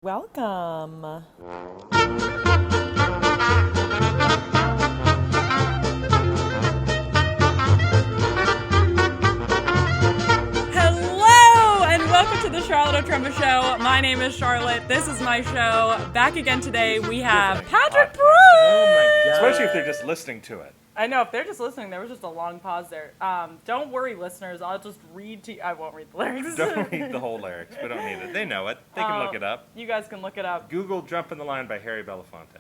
Welcome. Hello and welcome to the Charlotte O'Trumba Show. My name is Charlotte. This is my show. Back again today, we have Patrick Bruce. Oh my god. Especially if they're just listening to it. I know, if they're just listening, there was just a long pause there. Don't worry, listeners. I'll just read to you. I won't read the lyrics. Don't read the whole lyrics. We don't need it. They know it. They can look it up. You guys can look it up. Google Jump in the Line by Harry Belafonte.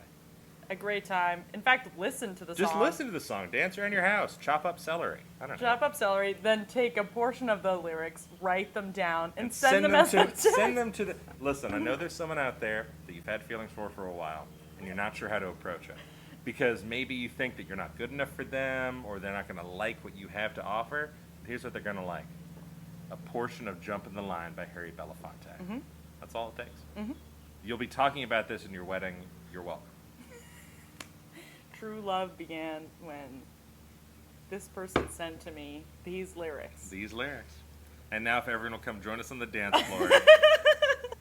A great time. In fact, listen to the song. Just listen to the song. Dance around your house. Chop up celery. I don't know. Chop up celery, then take a portion of the lyrics, write them down, and send them as a Send them to the... Listen, I know there's someone out there that you've had feelings for a while, and you're not sure how to approach it. Because maybe you think that you're not good enough for them, or they're not going to like what you have to offer. Here's what they're going to like. A portion of Jump in the Line by Harry Belafonte. Mm-hmm. That's all it takes. Mm-hmm. You'll be talking about this in your wedding. You're welcome. True love began when this person sent to me these lyrics. And now if everyone will come join us on the dance floor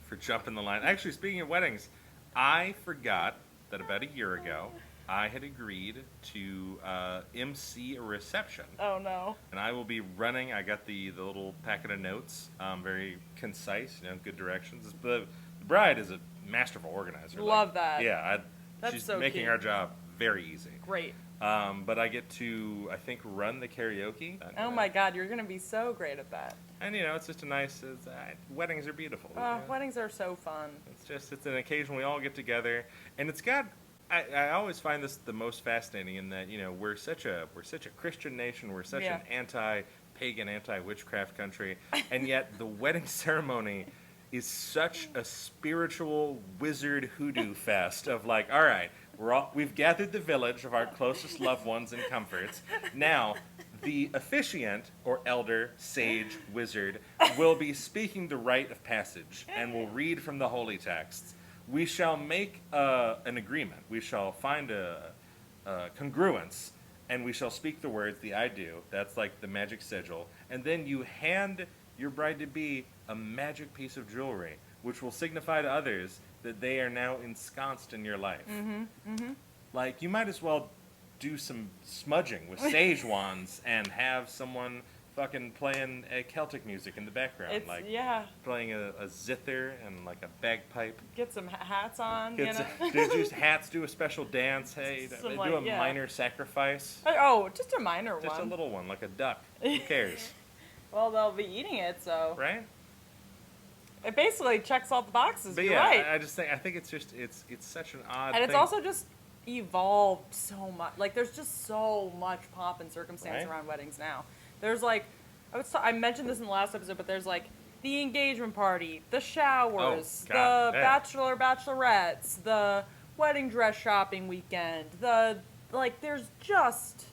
for Jump in the Line. Actually, speaking of weddings, I forgot that about a year ago, I had agreed to MC a reception. Oh, no. And I will be running. I got the little packet of notes, very concise, good directions. The bride is a masterful organizer. Love that. Yeah, That's she's so making cute. our job very easy. Great. But I get to, I think, run the karaoke. Oh, my God. You're going to be so great at that. And, it's just a nice, weddings are beautiful. Weddings are so fun. It's an occasion we all get together. And it's got, I always find this the most fascinating in that, we're such a Christian nation. We're such an anti-pagan, anti-witchcraft country. And yet the wedding ceremony is such a spiritual wizard hoodoo fest of like, all right, we've gathered the village of our closest loved ones and comforts. Now, the officiant, or elder, sage, wizard, will be speaking the rite of passage and will read from the holy texts. We shall make an agreement. We shall find a congruence, and we shall speak the words, the I do. That's like the magic sigil. And then you hand your bride-to-be a magic piece of jewelry, which will signify to others that they are now ensconced in your life. Mm-hmm. Mm-hmm. Like, you might as well do some smudging with sage wands and have someone fucking playing Celtic music in the background. Playing a zither and like a bagpipe. Get some hats on, do hats, do a special dance, do a minor sacrifice. Oh, just a minor one. Just a little one, like a duck. Who cares? Well, they'll be eating it, so... Right? It basically checks all the boxes. But You're yeah, right. I think it's just, it's such an odd thing. And it's also just evolved so much. Like, there's just so much pomp and circumstance around weddings now. There's like, I mentioned this in the last episode, but there's like the engagement party, the showers, the bachelor, bachelorettes, the wedding dress shopping weekend, there's just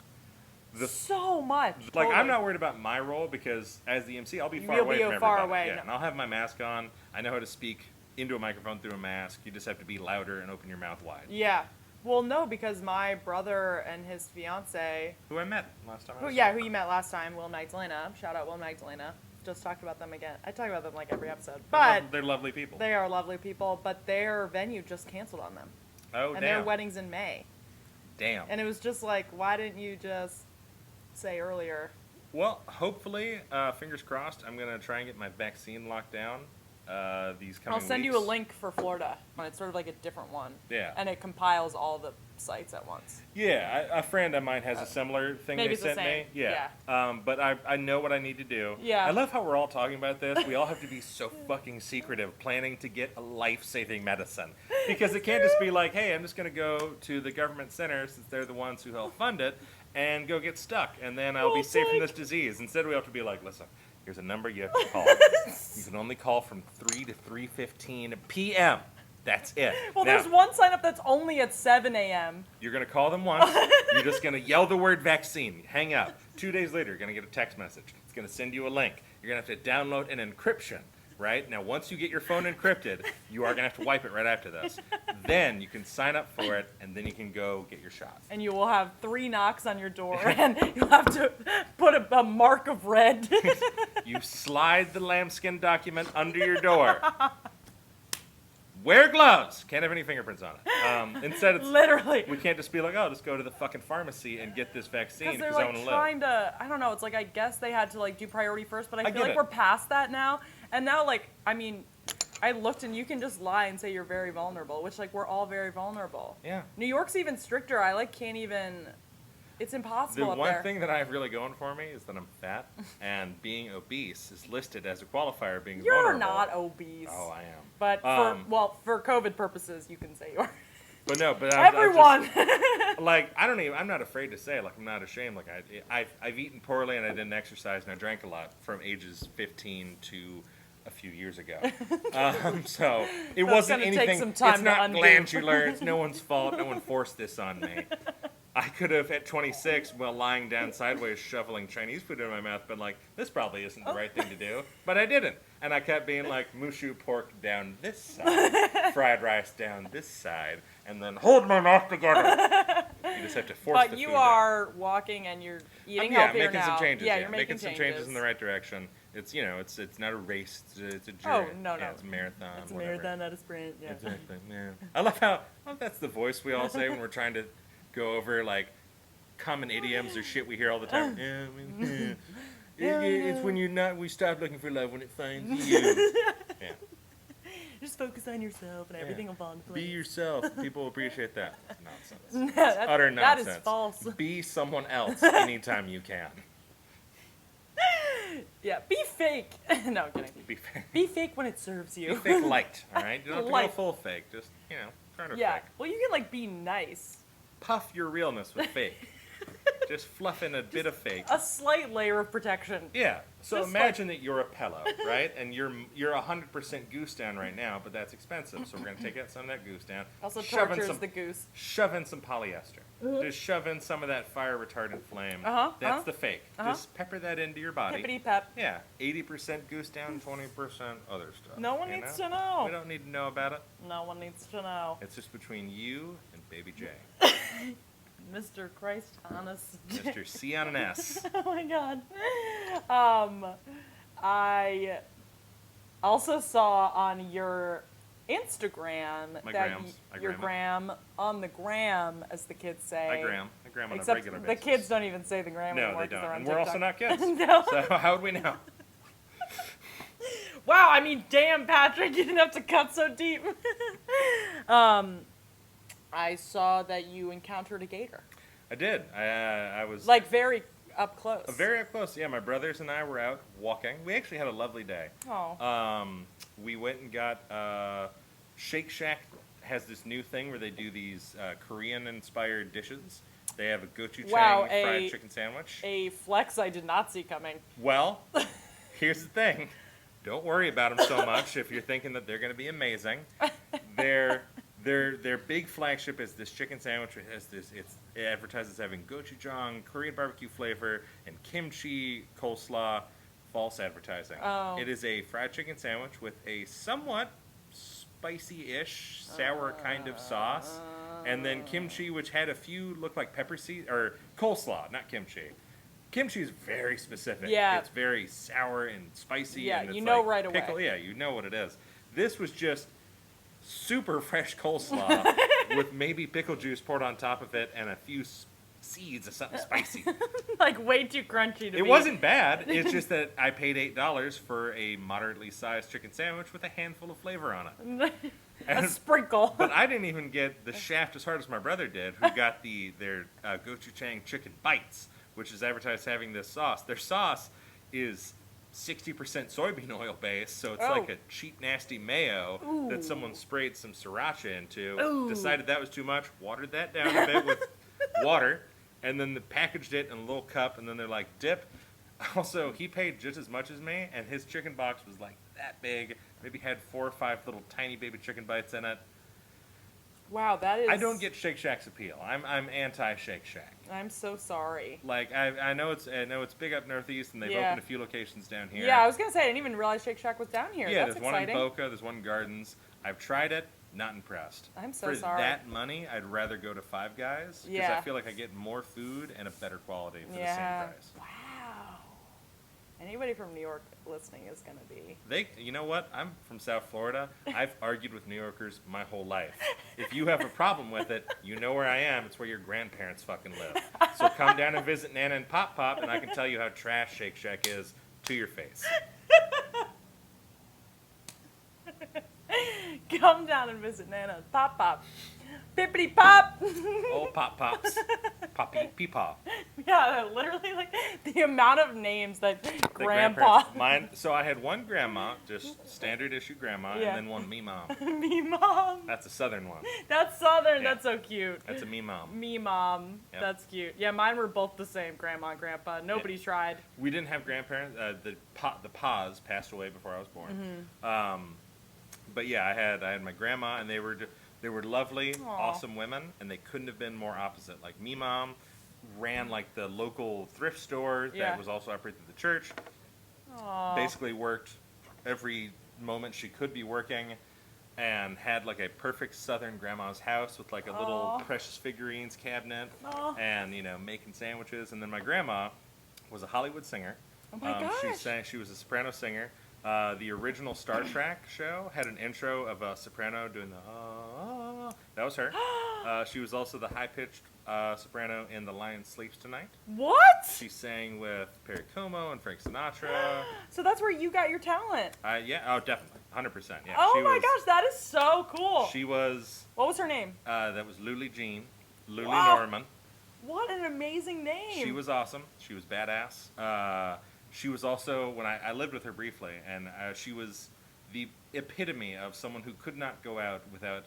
so much. Like, I'm not worried about my role because as the MC, I'll be far away from everybody. Yeah, and I'll have my mask on. I know how to speak into a microphone through a mask. You just have to be louder and open your mouth wide. Yeah. Well, no, because my brother and his fiance... Who I met last time. Who you met last time, Will Magdalena. Shout out Will Magdalena. Just talked about them again. I talk about them like every episode. But they're lovely people. They are lovely people, but their venue just canceled on them. Oh, and their wedding's in May. Damn. And it was just like, why didn't you just say earlier? Well, hopefully, fingers crossed, I'm going to try and get my vaccine locked down these coming I'll send weeks. you a link for Florida. It's sort of like a different one. Yeah. And it compiles all the sites at once. Yeah, a friend of mine has a similar thing they sent me. Yeah. But I know what I need to do. Yeah. I love how we're all talking about this. We all have to be so fucking secretive, planning to get a life-saving medicine. Because it can't just be like, hey, I'm just going to go to the government center, since they're the ones who help fund it, and go get stuck, and then I'll be safe from this disease. Instead, we have to be like, listen, here's a number you have to call. You can only call from 3 to 3:15 p.m. That's it. Well, now, there's one sign up that's only at 7 a.m. You're going to call them once. You're just going to yell the word vaccine. Hang up. 2 days later, you're going to get a text message. It's going to send you a link. You're going to have to download an encryption. Right? Now, once you get your phone encrypted, you are going to have to wipe it right after this. Then you can sign up for it, and then you can go get your shot. And you will have 3 knocks on your door, and you'll have to put a mark of red. You slide the lambskin document under your door. wear gloves. Can't have any fingerprints on it. Instead, it's Literally. we can't just be like, oh, just go to the fucking pharmacy and get this vaccine Because they're because I like want to trying live. to, I don't know, it's like I guess they had to like do priority first, but I feel get like it. we're past that now. And now like, I mean, I looked and you can just lie and say you're very vulnerable, which like we're all very vulnerable. Yeah. New York's even stricter. I like can't even, it's impossible The up one there. thing that I have really going for me is that I'm fat, and being obese is listed as a qualifier being You're vulnerable. not obese. Oh, I am. But for COVID purposes, you can say you are. But no, but Everyone. like I'm not afraid to say, like I'm not ashamed. Like I've eaten poorly and I didn't exercise and I drank a lot from ages 15 to a few years ago. So it wasn't gonna take anything. some time It's to not undo. glandular. It's no one's fault. No one forced this on me. I could have, at 26, while lying down sideways shoveling Chinese food in my mouth, been like, this probably isn't the right thing to do. But I didn't. And I kept being like, mushu pork down this side, fried rice down this side, and then hold my mouth together. You just have to force the But you food are walking and you're eating yeah, healthier making now. some changes. Yeah, you're making some changes in the right direction. It's it's not a race. It's a journey. Oh, no. Yeah, it's a marathon. It's a whatever. marathon, not a sprint. Yeah. Exactly. Yeah. I love how that's the voice we all say when we're trying to go over like common idioms or shit we hear all the time. Yeah, I mean, it's when we stop looking for love when it finds you. Yeah. Just focus on yourself and everything will fall into place. Be yourself. People will appreciate that. Nonsense. That's, Utter nonsense. That is false. Be someone else anytime you can. Yeah, be fake. No, I'm kidding. Be fake. Be fake when it serves you. Be fake light, all right? You don't have to go Light. full fake. Just, kind of Yeah. fake. Well, you can like be nice. Puff your realness with fake. Just fluff in a bit of fake. A slight layer of protection. Yeah. So Just imagine that you're a pillow, right? And you're 100% goose down right now, but that's expensive. So we're gonna take out some of that goose down. Also shove in tortures the goose. Shove in some polyester. Just shove in some of that fire retardant flame. That's the fake. Just pepper that into your body. Hippity pep. Yeah. 80% goose down, 20% other stuff. No one needs to know. We don't need to know about it. No one needs to know. It's just between you and Baby J. Mr. Christ honest. Mr. C on an S. Oh my god. I also saw on your Instagram My that grams. I your gram gram on the gram, as the kids say. I gram on a Except regular the basis. kids don't even say the gram No, anymore. they 'cause don't. they're on And we're also TikTok. not kids. No. So how would we know? Wow, I mean, damn, Patrick, you didn't have to cut so deep. I saw that you encountered a gator. I did. I was Like, very up close. very up close. Yeah, my brothers and I were out walking. We actually had a lovely day. Oh. We went and got Shake Shack has this new thing where they do these Korean-inspired dishes. They have a gochujang fried chicken sandwich. A flex I did not see coming. Well, here's the thing. Don't worry about them so much if you're thinking that they're going to be amazing. Their big flagship is this chicken sandwich. It has it advertises having gochujang, Korean barbecue flavor, and kimchi coleslaw. False advertising. Oh. It is a fried chicken sandwich with a somewhat spicy-ish, sour kind of sauce, and then kimchi, which had a few look like pepper seed or coleslaw, not kimchi. Kimchi is very specific. Yeah. It's very sour and spicy. Yeah, and it's you know like right away. pickle. Yeah, you know what it is. This was just super fresh coleslaw with maybe pickle juice poured on top of it and a few seeds of something spicy. Like, way too crunchy to be. It wasn't bad. It's just that I paid $8 for a moderately sized chicken sandwich with a handful of flavor on it. A sprinkle. But I didn't even get the shaft as hard as my brother did, who got their gochujang chicken bites, which is advertised having this sauce. Their sauce is 60% soybean oil based, so it's like a cheap, nasty mayo that someone sprayed some sriracha into, decided that was too much, watered that down a bit with water, and then packaged it in a little cup, and then they're like, dip. Also, he paid just as much as me, and his chicken box was like that big, maybe had 4 or 5 little tiny baby chicken bites in it. Wow, that is... I don't get Shake Shack's appeal. I'm anti Shake Shack. I'm so sorry. Like I know it's big up northeast, and they've opened a few locations down here. Yeah, I was gonna say I didn't even realize Shake Shack was down here. Yeah, That's there's exciting. one in Boca, there's one in Gardens. I've tried it, not impressed. I'm so For sorry. that money, I'd rather go to Five Guys because I Yeah. feel like I get more food and a better quality for the Yeah. same price. Wow. Anybody from New York listening is going to be... You know what? I'm from South Florida. I've argued with New Yorkers my whole life. If you have a problem with it, you know where I am. It's where your grandparents fucking live. So come down and visit Nana and Pop Pop, and I can tell you how trash Shake Shack is to your face. Come down and visit Nana and Pop Pop. Pippity pop! Old Pop Pops. Poppy Peepaw. Yeah, literally, like, the amount of names that The Grandpa... grandparents- so I had one grandma, just standard issue grandma, Yeah. and then one me mom. Me mom. That's a southern one. That's Southern. Yeah. That's so cute. That's a me mom. Me mom. Yep. That's cute. Yeah, mine were both the same, Grandma and Grandpa. Nobody tried. We didn't have grandparents. The Pa's passed away before I was born. Mm-hmm. But yeah, I had my grandma, and they were lovely, Aw. awesome women, and they couldn't have been more opposite. Like me mom ran like the local thrift store Yeah. that was also operated through the church. Aww. Basically worked every moment she could be working, and had like a perfect southern grandma's house with like a little Aw. precious figurines cabinet, Aw. and making sandwiches. And then my grandma was a Hollywood singer. Oh my gosh. She was a soprano singer. The original Star Trek show had an intro of a soprano doing the that was her. She was also the high-pitched soprano in The Lion Sleeps Tonight. What? She sang with Perry Como and Frank Sinatra. So that's where you got your talent. Yeah, oh, definitely, 100%. Yeah. Oh she my was, gosh, that is so cool. She was. What was her name? That was Luli Jean, Luli Wow. Norman. What an amazing name. She was awesome. She was badass. She was also, when I lived with her briefly, and she was the epitome of someone who could not go out without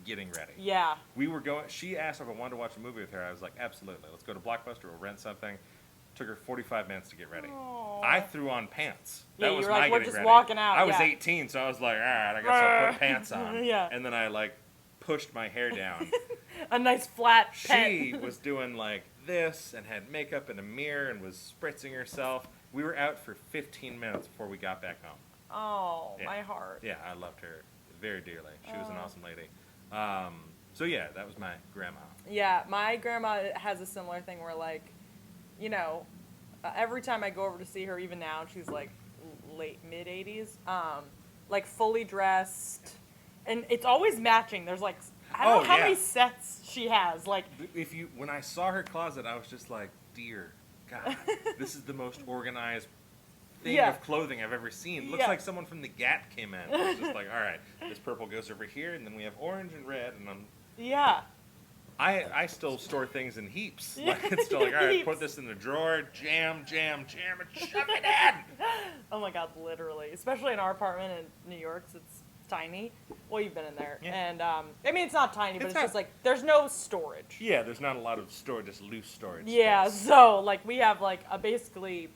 getting ready. Yeah. We were going, she asked if I wanted to watch a movie with her. I was like, absolutely. Let's go to Blockbuster, we'll rent something. Took her 45 minutes to get ready. Aw. I threw on pants. Yeah, That you was were my like, we're getting just ready. walking out, I was yeah. 18, so I was like, all right, I guess I'll put pants on. Yeah. And then I like pushed my hair down. A nice flat She pet. was doing like this and had makeup in a mirror and was spritzing herself. We were out for 15 minutes before we got back home. Oh, Yeah. my heart. Yeah, I loved her very dearly. She was an Oh. awesome lady. So yeah, that was my grandma. Yeah, my grandma has a similar thing where, like, every time I go over to see her, even now, she's like mid-80s, like fully dressed, and it's always matching. There's like, I don't know how many sets she has. Like, When I saw her closet, I was just like, dear God, this is the most organized thing Yeah. of clothing I've ever seen. Looks Yeah. like someone from the Gap came in. I was just like, all right, this purple goes over here, and then we have orange and red, and yeah. I still store things in heaps. Yeah. Like, it's still like, all right, Heaps. put this in the drawer, jam, and shove it in. Oh my God, literally. Especially in our apartment in New York, 'cause it's tiny. Well, you've been in there. Yeah. And, I mean, it's not tiny, but It's it's not- just like, there's no storage. Yeah, there's not a lot of storage, just loose storage. Yeah, space. so, like, we have, like, a basically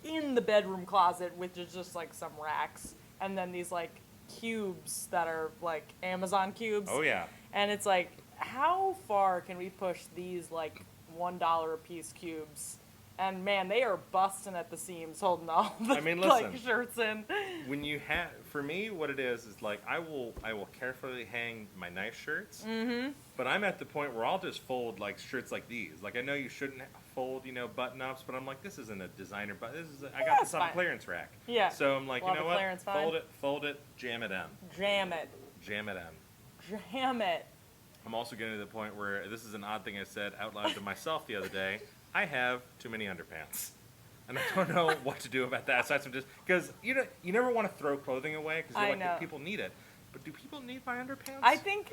in the bedroom closet, which is just, like, some racks, and then these, like, cubes that are, like, Amazon cubes. Oh yeah. And it's like, how far can we push these, like, $1 a piece cubes? And, man, they are busting at the seams holding all the, I mean, like, listen. shirts in. When you have, for me, what it is like I will carefully hang my nice shirts. Mm-hmm. But I'm at the point where I'll just fold like shirts like these. Like I know you shouldn't fold, button ups, but I'm like, this isn't a designer button. I got it's this on a fine. clearance rack. Yeah. So I'm like, Love you know a what? clearance find. Fold it, jam it in, Jam it. jam it in. Jam it. I'm also getting to the point where this is an odd thing I said out loud to myself the other day. I have too many underpants. And I don't know what to do about that. Aside from just because you never want to throw clothing away because I like know. people need it. But do people need my underpants? I think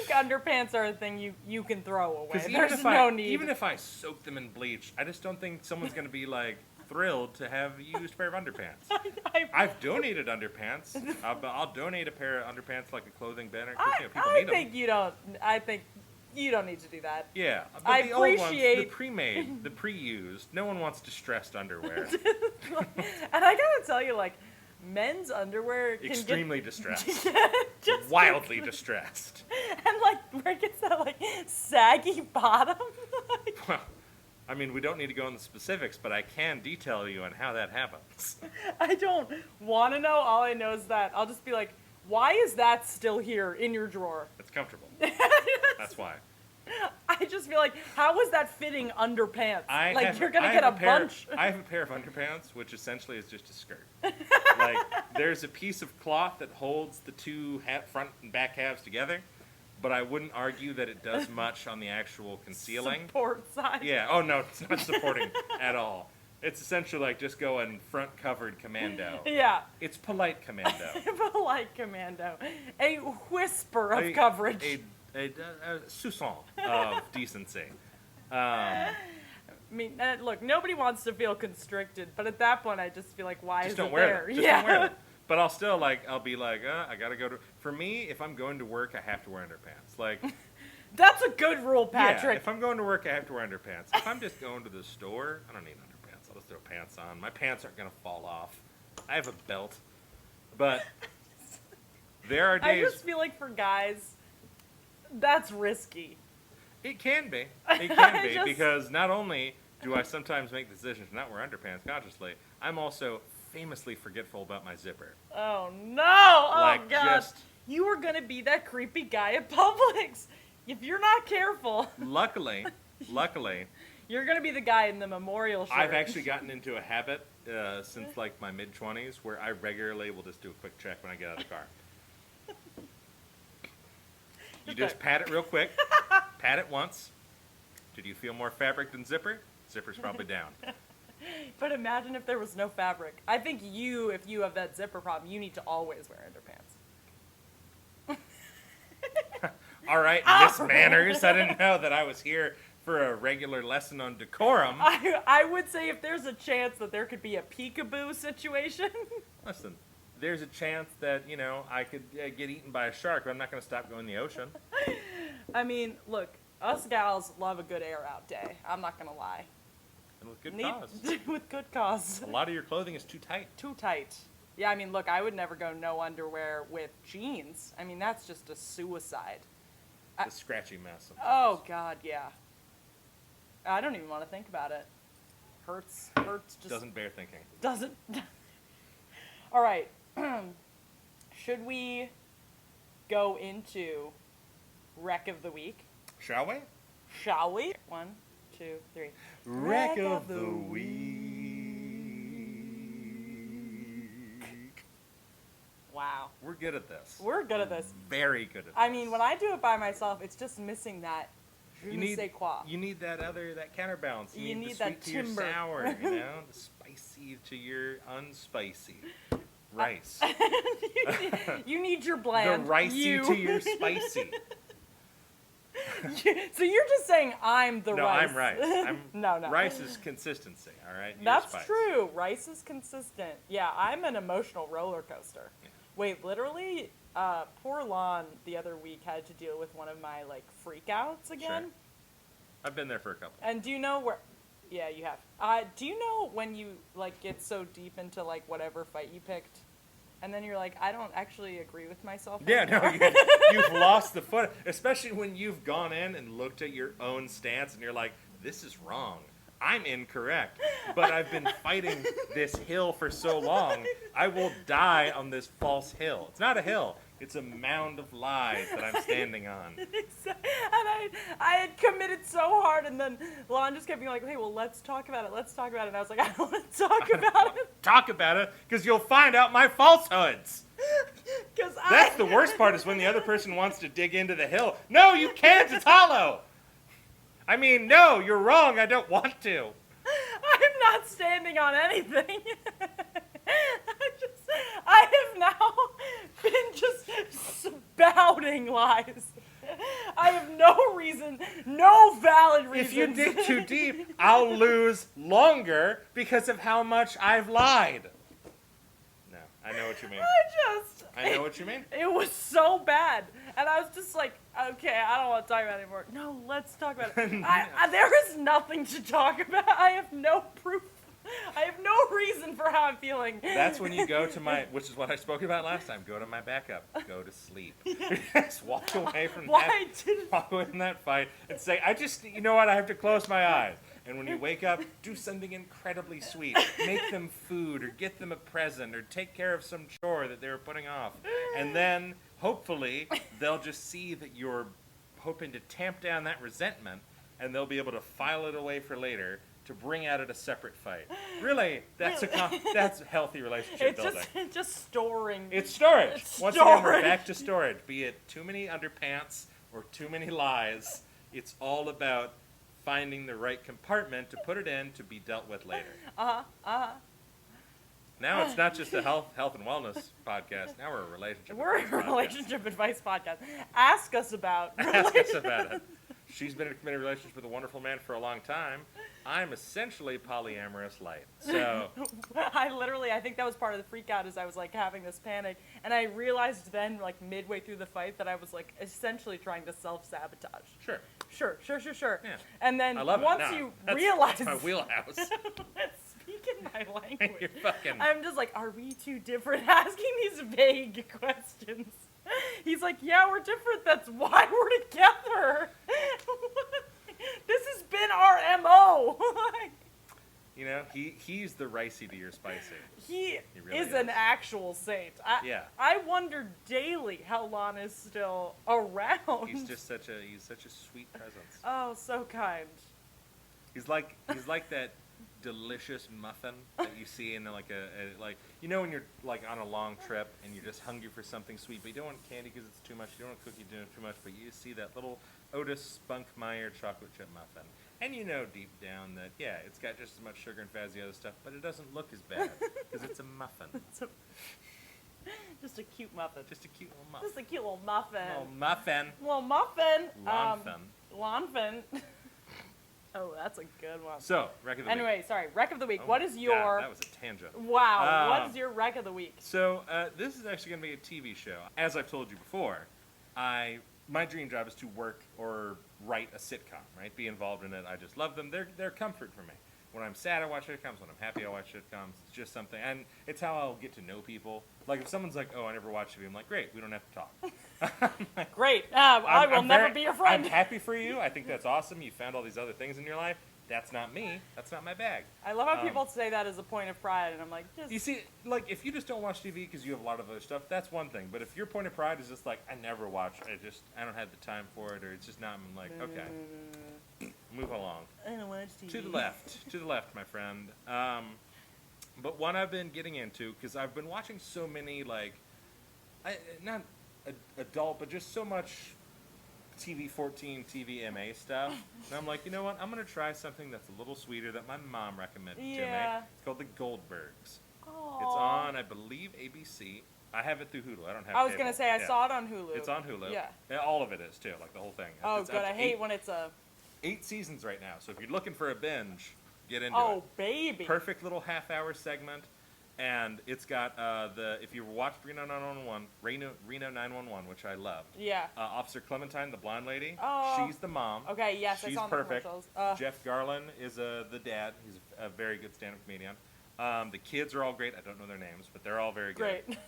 underpants are a thing you can throw away. Because There's no need. even if I soak them in bleach, I just don't think someone's going to be like thrilled to have a used pair of underpants. I've donated underpants. I'll donate a pair of underpants like a clothing banner. 'Cause, people I need them. think you don't. I think you don't need to do that. Yeah, but I the old ones, the appreciate- pre-made, the pre-used. No one wants distressed underwear. And I gotta tell you, like, men's underwear can Extremely distressed. just Wildly distressed. and like where it gets that like saggy bottom. Like, Well, I mean, we don't need to go into the specifics, but I can detail you on how that happens. I don't want to know. All I know is that I'll just be like, why is that still here in your drawer? It's comfortable. That's why. I just feel like, how is that fitting underpants? You're gonna I get have a pair- bunch. I have a pair of underpants, which essentially is just a skirt. Like, there's a piece of cloth that holds the two front and back halves together, but I wouldn't argue that it does much on the actual concealing. Support side. Yeah. Oh no, it's not supporting at all. It's essentially like just going front covered commando. Yeah. It's polite commando. Polite commando. A whisper of coverage. A soupçon of decency. I mean, look, nobody wants to feel constricted, but at that point, I just feel like, why Just is don't it wear there? them. Just don't wear them. But I'll be like, I gotta go to. For me, if I'm going to work, I have to wear underpants. Like, That's a good rule, yeah, Patrick. if I'm going to work, I have to wear underpants. If I'm just going to the store, I don't need underpants. I'll just throw pants on. My pants aren't gonna fall off. I have a belt. But there are I days. just feel like for guys, that's risky. It can be. It can be just- because not only do I sometimes make decisions to not wear underpants consciously, I'm also famously forgetful about my zipper. Oh no! Oh Like, god! just- You are gonna be that creepy guy at Publix if you're not careful. Luckily, You're gonna be the guy in the memorial shirt. I've actually gotten into a habit since like my mid-20s where I regularly will just do a quick check when I get out of the car. You just pat it real quick. Pat it once. Did you feel more fabric than zipper? Zipper's probably down. But imagine if there was no fabric. I think if you have that zipper problem, you need to always wear underpants. All right, Miss Manners. I didn't know that I was here for a regular lesson on decorum. I would say if there's a chance that there could be a peekaboo situation. Listen, there's a chance that, I could get eaten by a shark, but I'm not going to stop going in the ocean. I mean, look, us gals love a good air out day. I'm not gonna lie. And with good cause. With good cause. A lot of your clothing is too tight. Too tight. Yeah, I mean, look, I would never go no underwear with jeans. I mean, that's just a suicide. It's a scratchy mess sometimes. Oh, God, yeah. I don't even want to think about it. Hurts just... Doesn't bear thinking. Doesn't... All right. Should we go into Wreck of the Week? Shall we? Shall we? 1, 2, 3. Wreck of the Week. Wow. We're good at this. We're good at this. Very good at this. I mean, when I do it by myself, it's just missing that je ne sais quoi. You need that counterbalance. You need the that sweet to timber. your sour, the spicy to your unspicy. Rice. You need your bland. The ricey to your spicy. So you're just saying I'm the No, rice. I'm rice. No. Rice is consistency, all right? You're That's spice. true. Rice is consistent. Yeah, I'm an emotional roller coaster. Yeah. Wait, literally, poor Lon the other week had to deal with one of my, freakouts again. Sure. I've been there for a couple. And do you know where... Yeah, you have. Do you know when you, get so deep into, whatever fight you picked, and then you're like, I don't actually agree with myself Yeah, anymore? no, you've lost the foot, especially when you've gone in and looked at your own stance and you're like, this is wrong. I'm incorrect. But I've been fighting this hill for so long, I will die on this false hill. It's not a hill. It's a mound of lies that I'm standing on. And I had committed so hard, and then Lon just kept being like, hey, well, let's talk about it. Let's talk about it. And I was like, I don't want to talk about it. Talk about it, because you'll find out my falsehoods. Because That's the worst part, is when the other person wants to dig into the hill. No, you can't. It's hollow. I mean, no, you're wrong. I don't want to. I'm not standing on anything. I have now been just spouting lies. I have no reason, no valid reason. If you dig too deep, I'll lose longer because of how much I've lied. No, I know what you mean. I know what you mean. It was so bad. And I was just like, okay, I don't want to talk about it anymore. No, let's talk about it. There is nothing to talk about. I have no proof. I have no reason for how I'm feeling. That's when you go to which is what I spoke about last time, go to my backup. Go to sleep. Just walk away from walk away from that fight and say, you know what, I have to close my eyes. And when you wake up, do something incredibly sweet. Make them food, or get them a present, or take care of some chore that they were putting off. And then, hopefully, they'll just see that you're hoping to tamp down that resentment, and they'll be able to file it away for later to bring out at a separate fight. Really, that's that's healthy relationship building. It's just storing. It's storage. It's Once again, we're storage. back to storage. Be it too many underpants or too many lies, it's all about finding the right compartment to put it in to be dealt with later. Now it's not just a health and wellness podcast. Now we're a relationship. We're advice a podcast. relationship advice podcast. Ask us about. Ask us about it. She's been in a committed relationship with a wonderful man for a long time. I'm essentially polyamorous light. So I think that was part of the freak out, is I was like having this panic, and I realized then, like midway through the fight, that I was like essentially trying to self-sabotage. Sure. Sure. Yeah. And then I love it. once No, you that's realize my wheelhouse. speaking my language, You're fucking. I'm just like, are we too different? Asking these vague questions. He's like, yeah, we're different. That's why we're together. This has been our MO. You know, he's the ricey to your spicy. He really is an actual saint. I wonder daily how Lon is still around. He's such a sweet presence. Oh, so kind. He's like that delicious muffin that you see in like like, you know, when you're like on a long trip and you're just hungry for something sweet, but you don't want candy because it's too much, you don't want cookie dough too much, but you see that little Otis Spunkmeyer chocolate chip muffin, and you know deep down that it's got just as much sugar and fat as the other stuff, but it doesn't look as bad because it's a muffin. Just a cute muffin. Just a cute little muffin. Just a cute little muffin. Little muffin. Lawnfin. Lawnfin. Lawnfin. Oh, that's a good one. So, wreck of the week. Anyway, sorry, wreck of the week. Oh what is your... God, that was a tangent. Wow, what is your wreck of the week? So, this is actually going to be a TV show. As I've told you before, my dream job is to work or write a sitcom, right? Be involved in it. I just love them. They're comfort for me. When I'm sad, I watch sitcoms. When I'm happy, I watch sitcoms. It's just something, and it's how I'll get to know people. Like if someone's like, "Oh, I never watched TV," I'm like, "Great, we don't have to talk." Great. I will never be your friend. I'm happy for you. I think that's awesome. You found all these other things in your life. That's not me. That's not my bag. I love how people say that as a point of pride, and I'm like, you see, like if you just don't watch TV because you have a lot of other stuff, that's one thing. But if your point of pride is just like, I never watch, I don't have the time for it, or it's just not, I'm like, okay, move along. I don't watch TV. To the left, my friend. But one I've been getting into, because I've been watching so many, like, not adult, but just so much TV 14, TV MA stuff. And I'm like, you know what? I'm going to try something that's a little sweeter that my mom recommended to me. It's called the Goldbergs. Aww. It's on, I believe, ABC. I have it through Hulu. I don't have I was cable. going to say, I saw it on Hulu. It's on Hulu. Yeah. All of it is, too, like the whole thing. Oh, it's good. I hate when it's 8 seasons right now. So if you're looking for a binge, get into it. Oh, baby. Perfect little half-hour segment. And it's got if you watched Reno 911, which I loved. Yeah. Officer Clementine, the blonde lady. Oh. She's the mom. Okay, yes, She's I saw perfect. the commercials. Jeff Garlin is the dad. He's a very good stand-up comedian. The kids are all great. I don't know their names, but they're all very good. Great.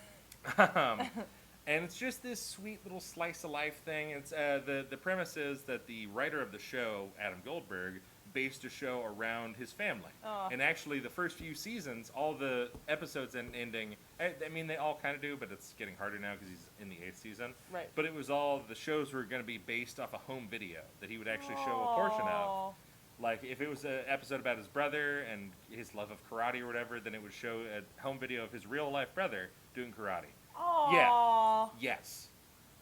And it's just this sweet little slice of life thing. It's the premise is that the writer of the show, Adam Goldberg, based a show around his family. And actually, the first few seasons, all the episodes and ending, I mean, they all kind of do, but it's getting harder now because he's in the 8th season. Right. But it was all, the shows were going to be based off a home video that he would actually show a portion of. Like, if it was an episode about his brother and his love of karate or whatever, then it would show a home video of his real-life brother doing karate. Aww. Yeah. Yes.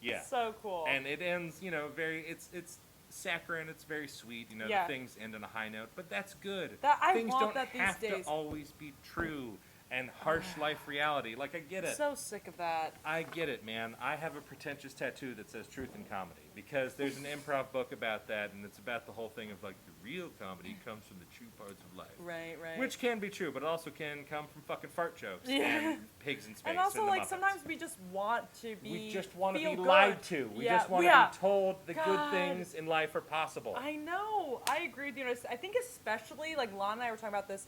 Yeah. So cool. And it ends, very, it's saccharine, it's very sweet, the things end on a high note, but that's good. Things don't have to always be true and harsh life reality. Like, I get it. So sick of that. I get it, man. I have a pretentious tattoo that says truth in comedy because there's an improv book about that, and it's about the whole thing of, like, the real comedy comes from the true parts of life. Right. Which can be true, but it also can come from fucking fart jokes and pigs in space. And also, and like, Muppets. sometimes we just want to be We just want to be good. lied to. We just want to be told the good things in life are possible. I know. I agree with you. I think especially, like, Lon and I were talking about this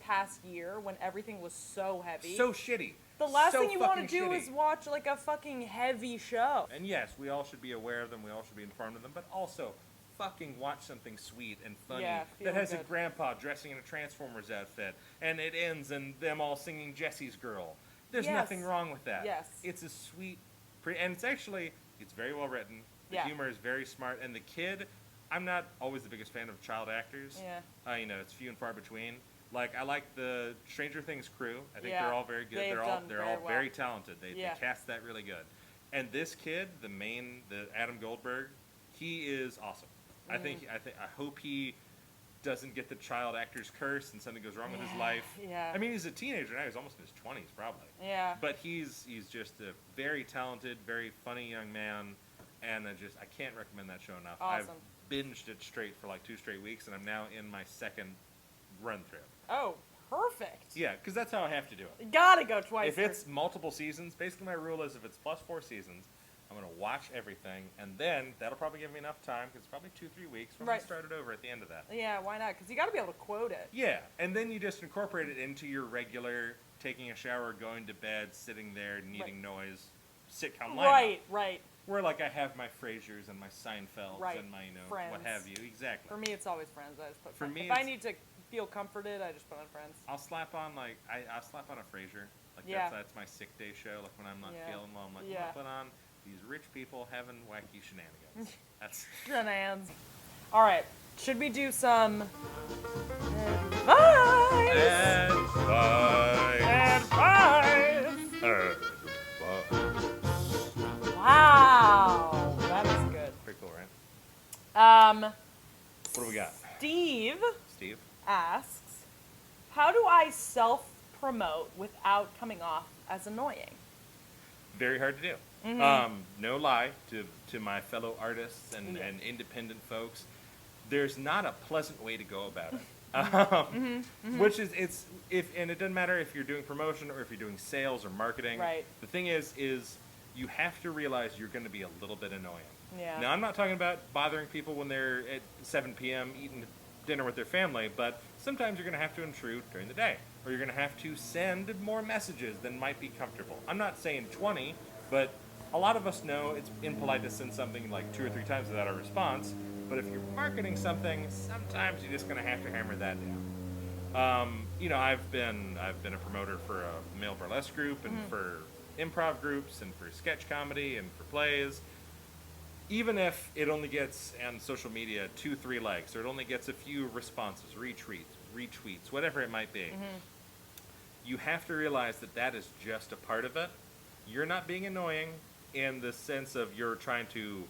past year when everything was so heavy. So shitty. The last so thing you want to do shitty. is watch, like, a fucking heavy show. And yes, we all should be aware of them. We all should be informed of them. But also, fucking watch something sweet and funny that has a grandpa dressing in a Transformers outfit. And it ends in them all singing Jessie's Girl. There's nothing wrong with that. Yes. It's a sweet... and it's actually... It's very well written. The Yeah. humor is very smart, and the kid, I'm not always the biggest fan of child actors. Yeah. You know, it's few and far between. Like, I like the Stranger Things crew. I think Yeah. they're all very good. They've They're done all very very well. talented. They cast that really good. And this kid, the Adam Goldberg, he is awesome. I hope he doesn't get the child actor's curse and something goes wrong with his life. Yeah. I mean, he's a teenager now. He's almost in his 20s, probably. Yeah. But he's just a very talented, very funny young man, and I can't recommend that show enough. Awesome. I've binged it straight for like 2 straight weeks, and I'm now in my second run through. Oh, perfect. Yeah, because that's how I have to do it. You gotta go twice. If it's multiple seasons, basically my rule is if it's plus 4 seasons, I'm going to watch everything, and then that'll probably give me enough time, because it's probably 2-3 weeks, I'm going to start it over at the end of that. Yeah, why not? Because you gotta be able to quote it. Yeah, and then you just incorporate it into your regular taking a shower, going to bed, sitting there, needing noise, sitcom lineup. Right. Where, like, I have my Frasers and my Seinfelds and my, Friends. what have you. Exactly. For me, it's always Friends. I just put For Friends. me, if I need to feel comforted, I just put on Friends. I'll slap on, like, I'll slap on a Frasier. Like, that's my sick day show. Like, when I'm not feeling well, I'm like, I'm going to put on these rich people having wacky shenanigans. That's Shenanigans. All right. Should we do some advice? Wow, that is good. Pretty cool, right? What do we got? Steve Steve? asks, how do I self-promote without coming off as annoying? Very hard to do. No lie to my fellow artists and independent folks, there's not a pleasant way to go about it. Which is and it doesn't matter if you're doing promotion or if you're doing sales or marketing. Right. The thing is you have to realize you're going to be a little bit annoying. Yeah. Now, I'm not talking about bothering people when they're at 7 p.m. eating dinner with their family, but sometimes you're going to have to intrude during the day, or you're going to have to send more messages than might be comfortable. I'm not saying 20, but a lot of us know it's impolite to send something like 2 or 3 times without a response, but if you're marketing something, sometimes you're just going to have to hammer that down. I've been a promoter for a male burlesque group and for improv groups and for sketch comedy and for plays. Even if it only gets on social media 2-3 likes, or it only gets a few responses, retweets, whatever it might be, you have to realize that is just a part of it. You're not being annoying in the sense of you're trying to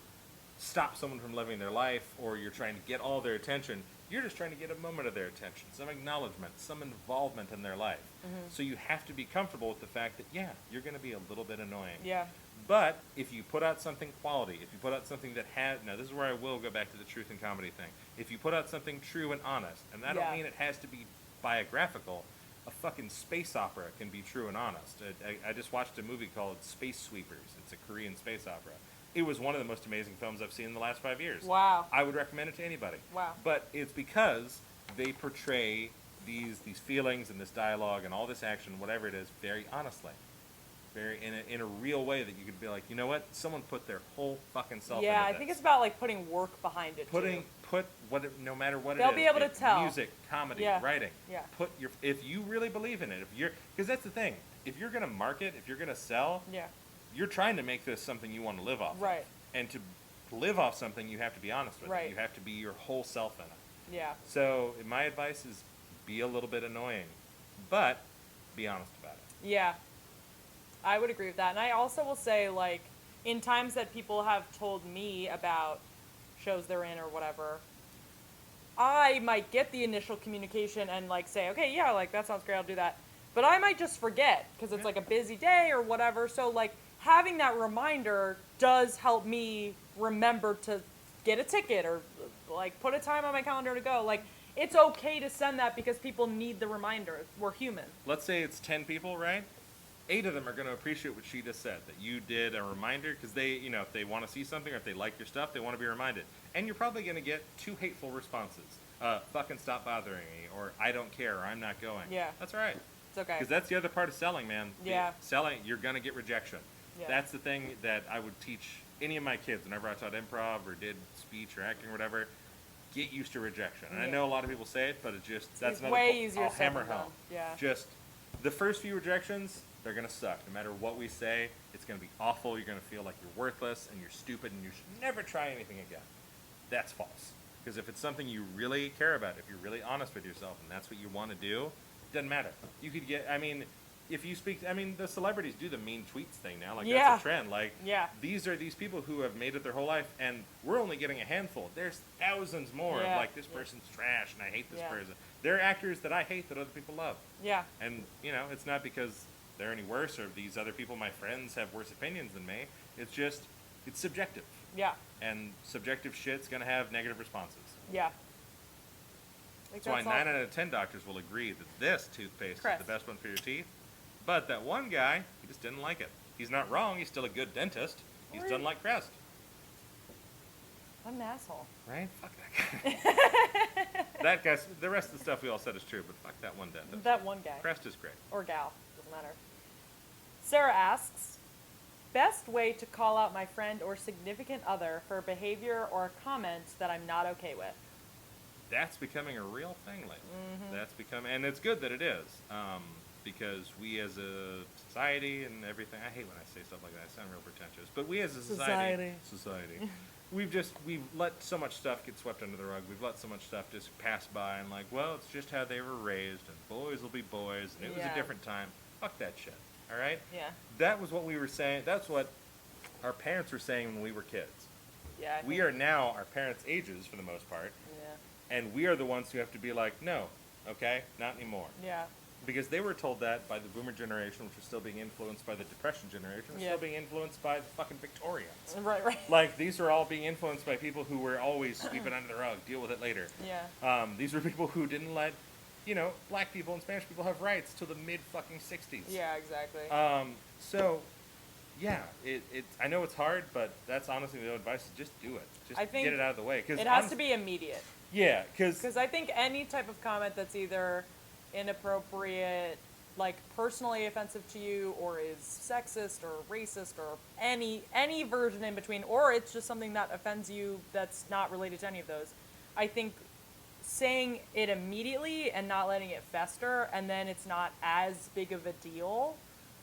stop someone from living their life, or you're trying to get all their attention. You're just trying to get a moment of their attention, some acknowledgement, some involvement in their life. So you have to be comfortable with the fact that, you're going to be a little bit annoying. Yeah. But if you put out something quality, if you put out something that now this is where I will go back to the truth and comedy thing. If you put out something true and honest, and I don't mean it has to be biographical, a fucking space opera can be true and honest. I just watched a movie called Space Sweepers. It's a Korean space opera. It was one of the most amazing films I've seen in the last 5 years. Wow. I would recommend it to anybody. Wow. But it's because they portray these feelings and this dialogue and all this action, whatever it is, very honestly. Very in a real way that you could be like, you know what? Someone put their whole fucking self into this. Yeah, I think it's about like putting work behind it. No matter what They'll it is. be able to tell. Music, comedy, writing. Yeah. If you really believe in it, because that's the thing. If you're gonna market, if you're gonna sell, you're trying to make this something you want to live off. Right. Of. And to live off something, you have to be honest with right. it. You have to be your whole self in it. Yeah. So my advice is be a little bit annoying, but be honest about it. Yeah. I would agree with that. And I also will say, like, in times that people have told me about shows they're in or whatever, I might get the initial communication and, like, say, okay, yeah, like, that sounds great, I'll do that. But I might just forget because it's, like, a busy day or whatever. So, like, having that reminder does help me remember to get a ticket or, like, put a time on my calendar to go. Like, it's okay to send that because people need the reminder. We're human. Let's say it's 10 people, right? 8 of them are going to appreciate what she just said, that you did a reminder, because they, if they want to see something or if they like your stuff, they want to be reminded. And you're probably going to get 2 hateful responses. Fucking stop bothering me, or I don't care, or I'm not going. Yeah. That's all right. It's okay. Because that's the other part of selling, man. Yeah. Selling, you're going to get rejection. Yeah. That's the thing that I would teach any of my kids whenever I taught improv or did speech or acting or whatever. Get used to rejection. And I know a lot of people say it, but that's another way easier I'll said hammer than done. home. Yeah. Just the first few rejections, They're going to suck. No matter what we say, it's going to be awful. You're going to feel like you're worthless and you're stupid and you should never try anything again. That's false. Because if it's something you really care about, if you're really honest with yourself and that's what you want to do, it doesn't matter. You could get, I mean, if you speak, I mean, the celebrities do the mean tweets thing now. Like, that's a trend. Like, these are these people who have made it their whole life, and we're only getting a handful. There's thousands more of, like, this person's trash, and I hate this person. There are actors that I hate that other people love. Yeah. And, you know, it's not because they're any worse or these other people, my friends, have worse opinions than me. It's just, it's subjective. Yeah. And subjective shit's going to have negative responses. Yeah. Like, that's why 9 out of 10 doctors will agree that this toothpaste is the best one for your teeth. But that one guy, he just didn't like it. He's not wrong. He's still a good dentist. He just doesn't like Crest. What an asshole. Right? Fuck that guy. That guy, the rest of the stuff we all said is true, but fuck that one dentist. That one guy. Crest is great. Or gal. Doesn't matter. Sarah asks, best way to call out my friend or significant other for behavior or comments that I'm not okay with? That's becoming a real thing lately. Mm-hmm. That's becoming, and it's good that it is. Because we as a society and everything, I hate when I say stuff like that, I sound real pretentious, but we as a society, we've let so much stuff get swept under the rug, we've let so much stuff just pass by and like, well, it's just how they were raised, and boys will be boys, and it was a different time. Fuck that shit, alright? Yeah. That was what we were saying, that's what our parents were saying when we were kids. Yeah. We are now our parents' ages for the most part. Yeah. And we are the ones who have to be like, no, okay, not anymore. Yeah. Because they were told that by the boomer generation, which was still being influenced by the depression generation, was still being influenced by the fucking Victorians. Right, right. Like, these were all being influenced by people who were always sweep it under the rug, deal with it later. Yeah. These were people who didn't let, you know, black people and Spanish people have rights till the mid-fucking 60s. Yeah, exactly. So, yeah, I know it's hard, but that's honestly the advice, is just do it. Just get it out of the way. Cause it has to be immediate. Yeah, because I think any type of comment that's either inappropriate, like personally offensive to you, or is sexist or racist or any version in between, or it's just something that offends you that's not related to any of those, I think saying it immediately and not letting it fester, and then it's not as big of a deal.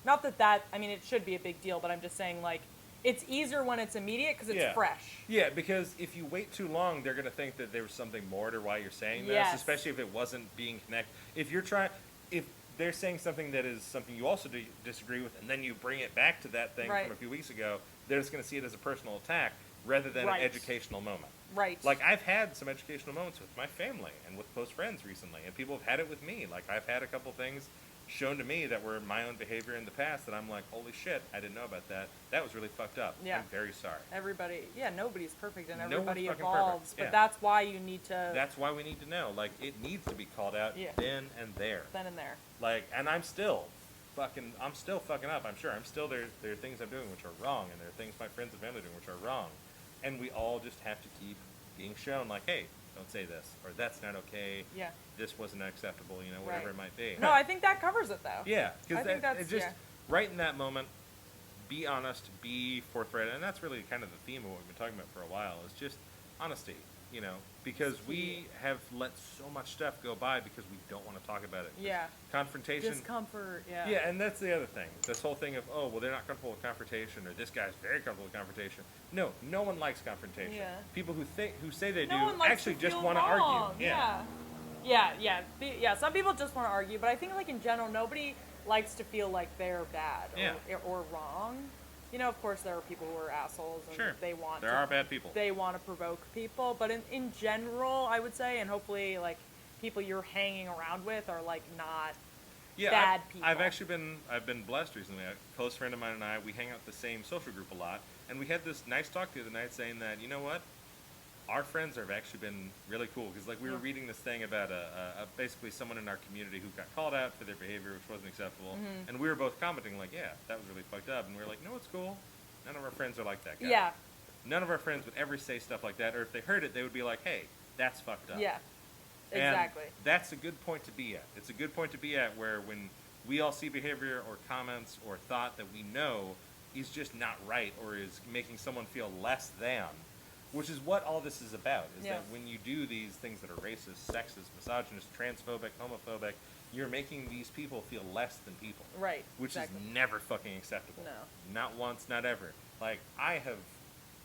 Not that I mean, it should be a big deal, but I'm just saying, like, it's easier when it's immediate because it's fresh. Yeah, because if you wait too long, they're going to think that there was something more to why you're saying this, especially if it wasn't being connected. If they're saying something that is something you also disagree with, and then you bring it back to that thing from a few weeks ago, they're just going to see it as a personal attack rather than an educational moment. Right. Like, I've had some educational moments with my family and with close friends recently, and people have had it with me. Like, I've had a couple things shown to me that were my own behavior in the past that I'm like, holy shit, I didn't know about that. That was really fucked up. Yeah. I'm very sorry. Nobody's perfect, and everybody evolves, but that's why you need to... That's why we need to know. Like, it needs to be called out then and there. Then and there. Like, and I'm still fucking up, I'm sure. There are things I'm doing which are wrong, and there are things my friends and family are doing which are wrong. And we all just have to keep being shown, like, hey, don't say this, or that's not okay. Yeah. This wasn't acceptable, you know, whatever it might be. No, I think that covers it, though. Yeah, because it's just right in that moment, be honest, be forthright, and that's really kind of the theme of what we've been talking about for a while, is just honesty, you know, because we have let so much stuff go by because we don't want to talk about it. Yeah. Confrontation. Discomfort, yeah. Yeah, and that's the other thing. This whole thing of, oh, well, they're not comfortable with confrontation, or this guy's very comfortable with confrontation. No one likes confrontation. Yeah. People who say they do actually just want to argue. Yeah. Yeah, some people just want to argue, but I think, like, in general, nobody likes to feel like they're bad or wrong. You know, of course, there are people who are assholes, and there are bad people. They want to provoke people, but in general, I would say, and hopefully, like, people you're hanging around with are, like, not bad people. I've been blessed recently. A close friend of mine and I, we hang out the same social group a lot, and we had this nice talk the other night saying that, you know what? Our friends have actually been really cool, because, like, we were reading this thing about basically someone in our community who got called out for their behavior, which wasn't acceptable, and we were both commenting, like, yeah, that was really fucked up, and we were like, no, it's cool. None of our friends are like that guy. Yeah. None of our friends would ever say stuff like that, or if they heard it, they would be like, hey, that's fucked up. Yeah, exactly. And that's a good point to be at. It's a good point to be at where when we all see behavior or comments or thought that we know is just not right or is making someone feel less than, which is what all this is about, is Yeah. that when you do these things that are racist, sexist, misogynist, transphobic, homophobic, you're making these people feel less than people. Right. Which exactly. is never fucking acceptable. No. Not once, not ever. Like, I have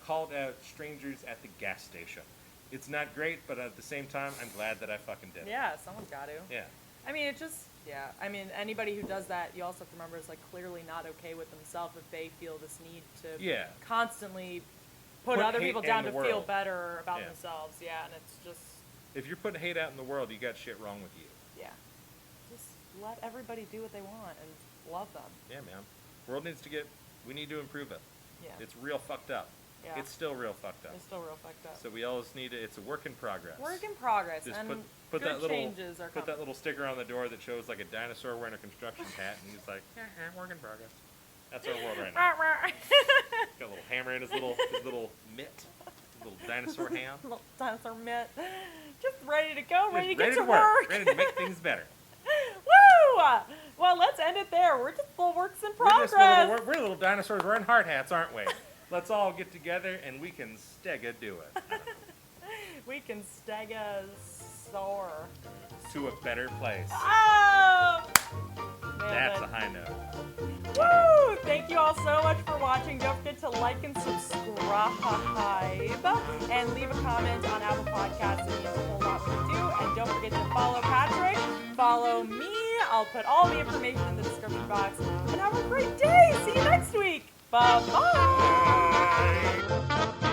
called out strangers at the gas station. It's not great, but at the same time, I'm glad that I fucking did it. Yeah, someone's got to. Yeah. I mean, it just, yeah. I mean, anybody who does that, you also have to remember, is like clearly not okay with themselves if they feel this need to constantly put other hate people in down the to feel world. better about Yeah. themselves. Yeah, and it's just, If you're putting hate out in the world, you got shit wrong with you. yeah. Just let everybody do what they want and love them. Yeah, man. World needs to get, we need to improve it. Yeah. It's real fucked up. Yeah. It's still real fucked up. It's still real fucked up. So we always need to, it's a work in progress. Work in progress, Just and put good that little changes are put coming. that little sticker on the door that shows like a dinosaur wearing a construction hat, and he's like, work in progress. That's our world right now. Got a little hammer in his little mitt, his little dinosaur hand. Little dinosaur mitt. Just ready to go, ready to Just get to work. ready to make things better. Woo! Well, let's end it there. We're just little works in progress. We're little dinosaurs wearing hard hats, aren't we? Let's all get together and we can stega do it. We can stegosaur. To a better place. Oh! That's a high note. Woo! Thank you all so much for watching. Don't forget to like and subscribe. And leave a comment on Apple Podcasts. It means a whole lot to do. And don't forget to follow Patrick. Follow me. I'll put all the information in the description box. And have a great day. See you next week. Bye-bye. Bye.